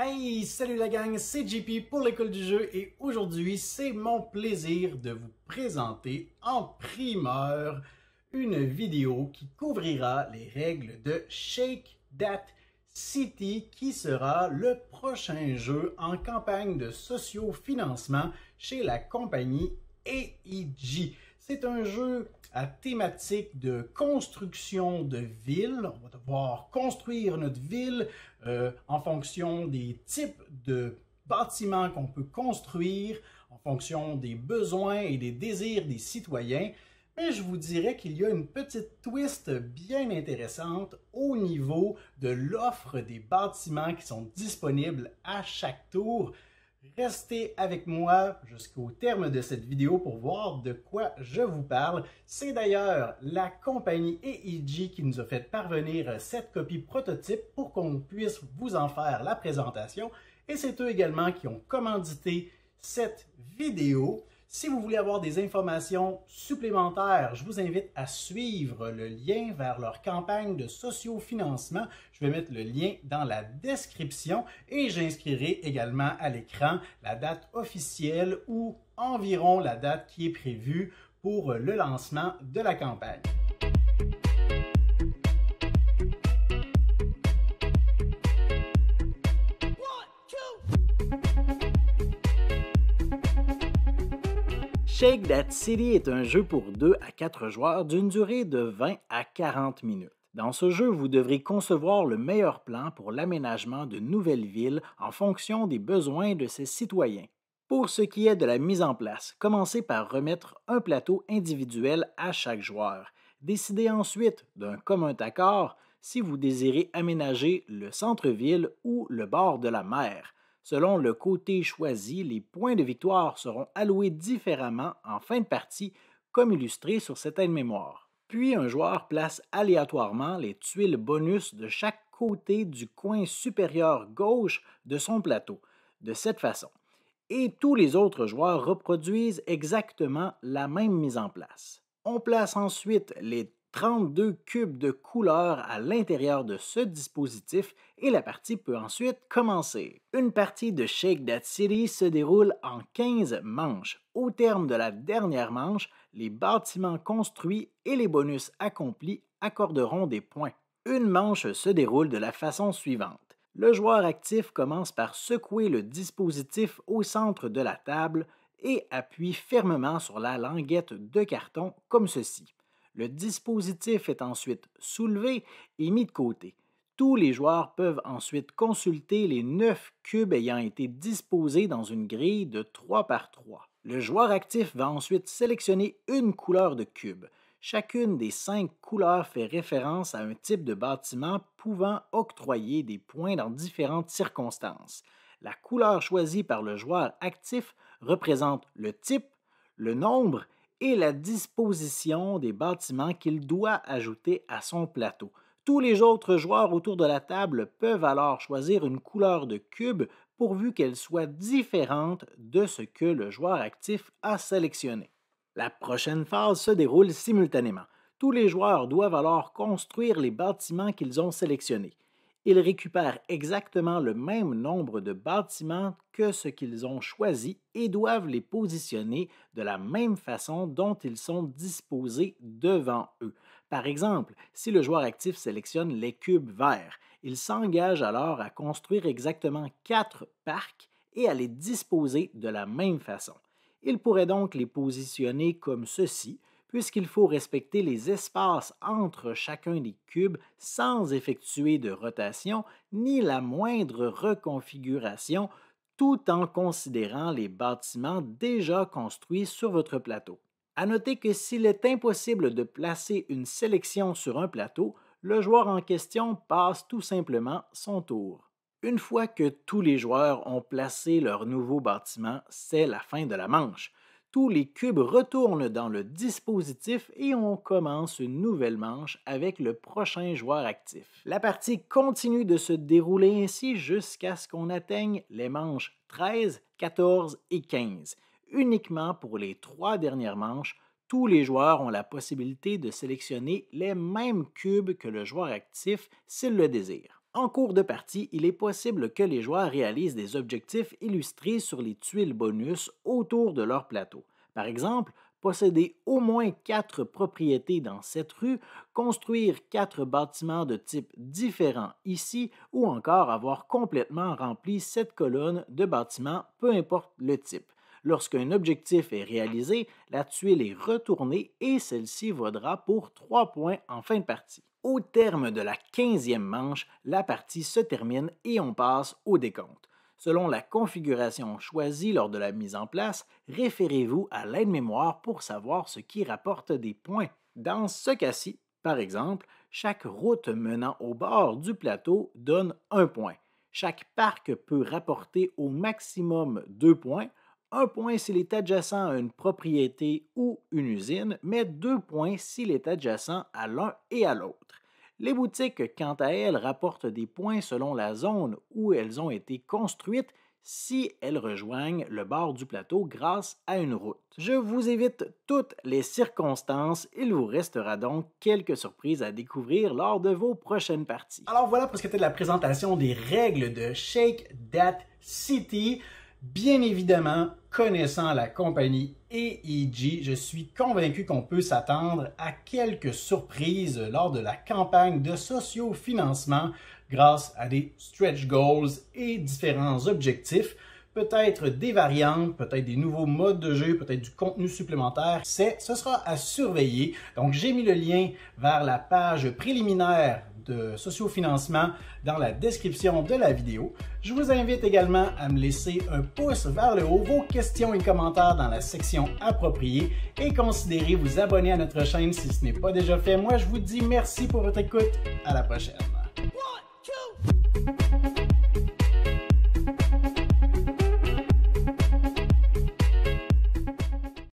Hey, salut la gang, c'est JP pour l'école du jeu et aujourd'hui, c'est mon plaisir de vous présenter en primeur une vidéo qui couvrira les règles de Shake That City qui sera le prochain jeu en campagne de socio-financement chez la compagnie AEG. C'est un jeu à thématique de construction de ville. On va devoir construire notre ville en fonction des types de bâtiments qu'on peut construire, en fonction des besoins et des désirs des citoyens. Mais je vous dirais qu'il y a une petite twist bien intéressante au niveau de l'offre des bâtiments qui sont disponibles à chaque tour. Restez avec moi jusqu'au terme de cette vidéo pour voir de quoi je vous parle. C'est d'ailleurs la compagnie AEG qui nous a fait parvenir cette copie prototype pour qu'on puisse vous en faire la présentation. Et c'est eux également qui ont commandité cette vidéo. Si vous voulez avoir des informations supplémentaires, je vous invite à suivre le lien vers leur campagne de socio-financement. Je vais mettre le lien dans la description et j'inscrirai également à l'écran la date officielle ou environ la date qui est prévue pour le lancement de la campagne. Shake That City est un jeu pour 2 à 4 joueurs d'une durée de 20 à 40 minutes. Dans ce jeu, vous devrez concevoir le meilleur plan pour l'aménagement de nouvelles villes en fonction des besoins de ses citoyens. Pour ce qui est de la mise en place, commencez par remettre un plateau individuel à chaque joueur. Décidez ensuite d'un commun accord si vous désirez aménager le centre-ville ou le bord de la mer. Selon le côté choisi, les points de victoire seront alloués différemment en fin de partie, comme illustré sur cette aide-mémoire. Puis un joueur place aléatoirement les tuiles bonus de chaque côté du coin supérieur gauche de son plateau, de cette façon. Et tous les autres joueurs reproduisent exactement la même mise en place. On place ensuite les 32 cubes de couleurs à l'intérieur de ce dispositif et la partie peut ensuite commencer. Une partie de Shake That City se déroule en 15 manches. Au terme de la dernière manche, les bâtiments construits et les bonus accomplis accorderont des points. Une manche se déroule de la façon suivante. Le joueur actif commence par secouer le dispositif au centre de la table et appuie fermement sur la languette de carton comme ceci. Le dispositif est ensuite soulevé et mis de côté. Tous les joueurs peuvent ensuite consulter les 9 cubes ayant été disposés dans une grille de 3 par 3. Le joueur actif va ensuite sélectionner une couleur de cube. Chacune des 5 couleurs fait référence à un type de bâtiment pouvant octroyer des points dans différentes circonstances. La couleur choisie par le joueur actif représente le type, le nombre et la disposition des bâtiments qu'il doit ajouter à son plateau. Tous les autres joueurs autour de la table peuvent alors choisir une couleur de cube pourvu qu'elle soit différente de ce que le joueur actif a sélectionné. La prochaine phase se déroule simultanément. Tous les joueurs doivent alors construire les bâtiments qu'ils ont sélectionnés. Ils récupèrent exactement le même nombre de bâtiments que ce qu'ils ont choisi et doivent les positionner de la même façon dont ils sont disposés devant eux. Par exemple, si le joueur actif sélectionne les cubes verts, il s'engage alors à construire exactement 4 parcs et à les disposer de la même façon. Il pourrait donc les positionner comme ceci, puisqu'il faut respecter les espaces entre chacun des cubes sans effectuer de rotation ni la moindre reconfiguration, tout en considérant les bâtiments déjà construits sur votre plateau. À noter que s'il est impossible de placer une sélection sur un plateau, le joueur en question passe tout simplement son tour. Une fois que tous les joueurs ont placé leur nouveau bâtiment, c'est la fin de la manche. Tous les cubes retournent dans le dispositif et on commence une nouvelle manche avec le prochain joueur actif. La partie continue de se dérouler ainsi jusqu'à ce qu'on atteigne les manches 13, 14 et 15. Uniquement pour les 3 dernières manches, tous les joueurs ont la possibilité de sélectionner les mêmes cubes que le joueur actif s'il le désire. En cours de partie, il est possible que les joueurs réalisent des objectifs illustrés sur les tuiles bonus autour de leur plateau. Par exemple, posséder au moins 4 propriétés dans cette rue, construire 4 bâtiments de type différent ici ou encore avoir complètement rempli cette colonne de bâtiments, peu importe le type. Lorsqu'un objectif est réalisé, la tuile est retournée et celle-ci vaudra pour 3 points en fin de partie. Au terme de la 15e manche, la partie se termine et on passe au décompte. Selon la configuration choisie lors de la mise en place, référez-vous à l'aide-mémoire pour savoir ce qui rapporte des points. Dans ce cas-ci, par exemple, chaque route menant au bord du plateau donne 1 point. Chaque parc peut rapporter au maximum 2 points. 1 point s'il est adjacent à une propriété ou une usine, mais 2 points s'il est adjacent à l'un et à l'autre. Les boutiques, quant à elles, rapportent des points selon la zone où elles ont été construites si elles rejoignent le bord du plateau grâce à une route. Je vous évite toutes les circonstances, il vous restera donc quelques surprises à découvrir lors de vos prochaines parties. Alors voilà pour ce qui était de la présentation des règles de Shake That City. Bien évidemment, connaissant la compagnie AEG, je suis convaincu qu'on peut s'attendre à quelques surprises lors de la campagne de sociofinancement grâce à des stretch goals et différents objectifs, peut-être des variantes, peut-être des nouveaux modes de jeu, peut-être du contenu supplémentaire. Ce sera à surveiller. Donc, j'ai mis le lien vers la page préliminaire de sociofinancement dans la description de la vidéo. Je vous invite également à me laisser un pouce vers le haut, vos questions et commentaires dans la section appropriée et considérez vous abonner à notre chaîne si ce n'est pas déjà fait. Moi, je vous dis merci pour votre écoute. À la prochaine. 1, 2